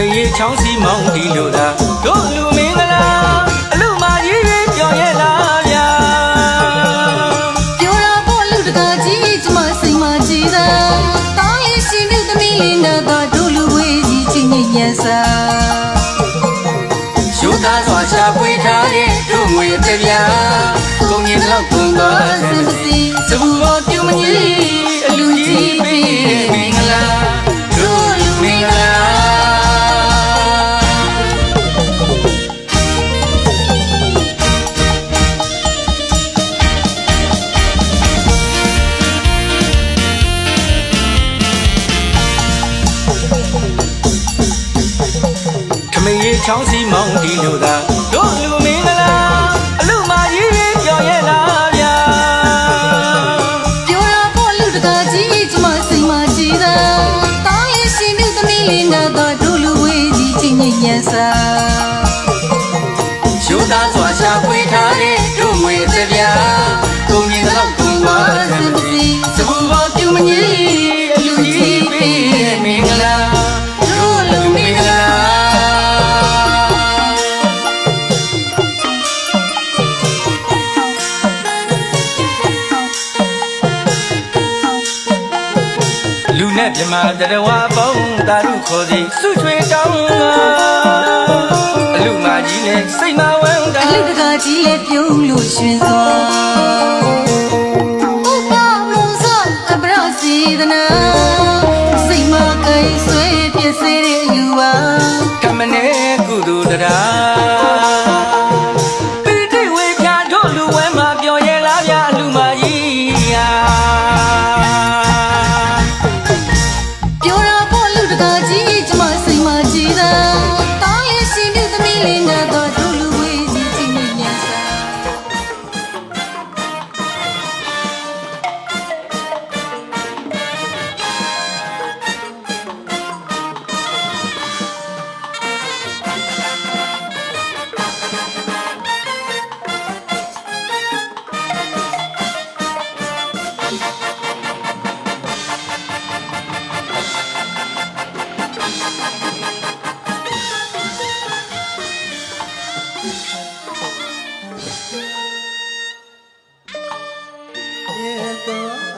မေချောင်းစီမောင်းဒီလိုသာတို့လူမင်္ဂလာအလူမကြီးကြီးပြောရဲ့လားဗျာပြောတာပေါ့လူတကာကြီးကျမစိတ်မကြည်သာတောင်းရင်ရှင်မြုပ်သမီးလေးနာတော့တို့လူဝေးကြီးချင်းညဉ့်ညံစာရှုသားစွာရှာပွေထားတဲ့တို့ငွေတစ်ပြားကုန်ရင်တော့ကုန်သွားစမ်းစီစဘူးတော်ပြုံးမကြီးအလူကြီးပေးမင်္ဂလာတို့လူမင်္ဂလာမေချောင်းစီမောင်းဒီလိုသာတို့လူမင်္ဂလာအလူမကြီးကြီးပြောရဲ့လားဗျာပြောတာပေါ့လူတကာကြီးကျမစိတ်မကြည်သာတောင်းရင်ရှင်မြုပ်သမီးလေးနာတော့တို့လူဝေးကြီးချင်းညဉ့်ညံစာရှုသားစွာရှာပွေထားတဲ့တို့ငွေတစ်ပြားကုန်ရင်တော့ကုန်သွားစမ်းစီစဘူးတော်ပြုံးမကြီးအလူကြီးပေးမင်္ဂလာတို့လူမင်္ဂလာလူနဲ့မြမတရဝပေါင်းတာရုခေါ်စီစွချွေတောင်းအလူမကြီးနဲ့စိတ်မဝမ်းတာအလူတကာကြီးလည်းပြုံးလို့ရှင်စွာဥပမုံစောအပရစီဒနာစိတ်မကိတ်ဆွေးပြည့်စေတဲ့လူပါကမနဲ့ကုသိုလ်တရားပိတိဝေပြတို့လူဝဲမှာပြောရဲ့လားဗျာလူမကြီးဟာတကာကြီးကျမစိတ်မကြည်သာတောင်းရင်ရှင်မြုပ်သမီးလေးနာတော့တို့လူဝေးကြီးချင်းညဉ့်ညံစာ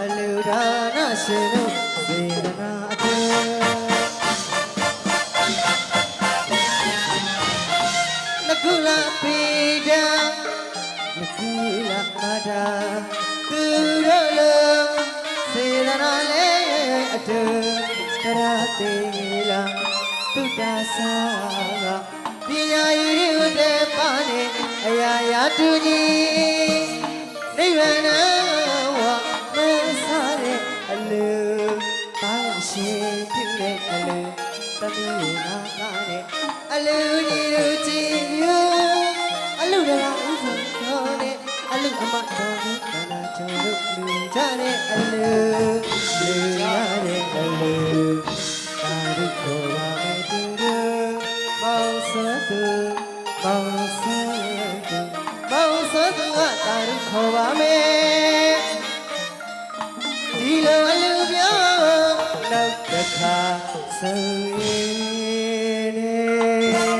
အလူဒါနာရှင်တို့စေတနာအထက်လကုလာပိဒံလကုလာမာတာသူတို့လိုစေတနာလေးအထက်တရာတေလာတုတ္တဆာကပညာရည်ဝတ္တပါနေအရာရာတူကြီးနိဗ္ဗာန်အလူပါရှင်ပြုတဲ့အလူသမီးနာကားတဲ့အလူကြီးတို့ကြည်ညိုအလူတော်ဥဆုံးတော်တဲ့အလူအမတော်ကိုတနာချုံတို့လူကြတဲ့အလူလူရတဲ့အလူတာရုခေါ်ပါမယ်သူတို့မောင်ဆွတ်သူမောင်ဆွတ်သူမောင်ဆွတ်သူကတာရုခေါ်ပါမယ်ဒီလိုအလူပြောနောက်တစ်ခါဆုံးရင်နေ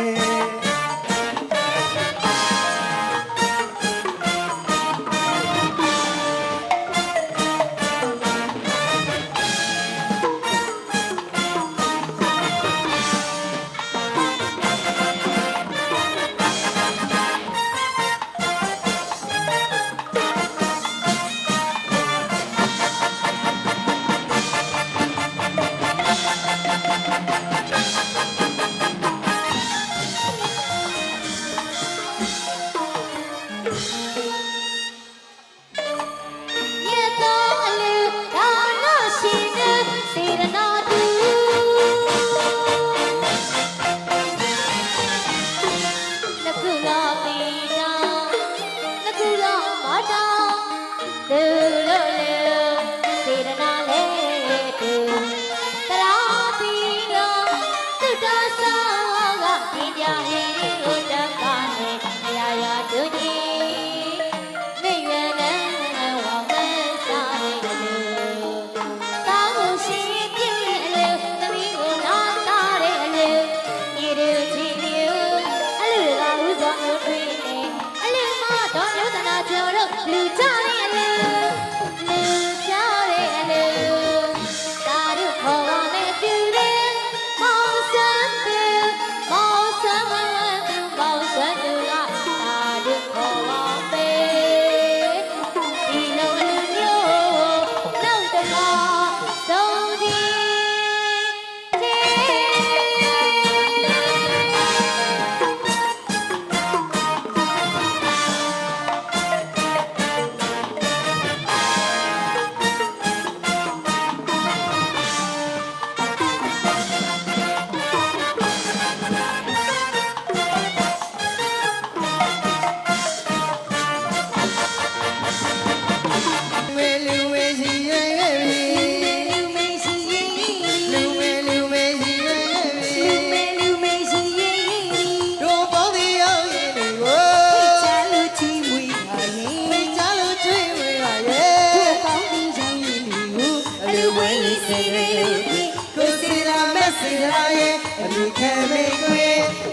တွေလူကြီးကိုစေတာမက်စေတာရဲ့ အလူခံမိတ်ခွေ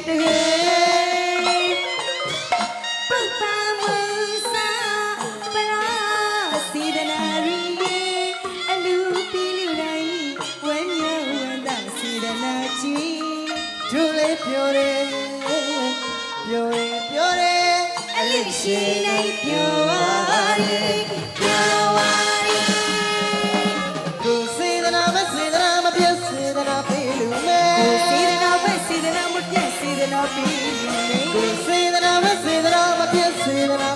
တကယ် ပုပ္ပမူစာပရာစေတနာရီအလူပီလူတိုင်းဝမ်းမြောက်ဝမ်းသာစေတနာကြီး တို့လေးပြောတယ်ပြောတယ်ပြောတယ် အလူရှိနေပြောပါရီပြောပါရီ ကိုစေတနာမစေတနာမပြတ်စေတနာပေးလူမဲ ကိုစေတနာပဲစေတနာမပြတ်စေတနာပြီးနေ ကိုစေတနာမစေတနာမပြတ်စေတနာ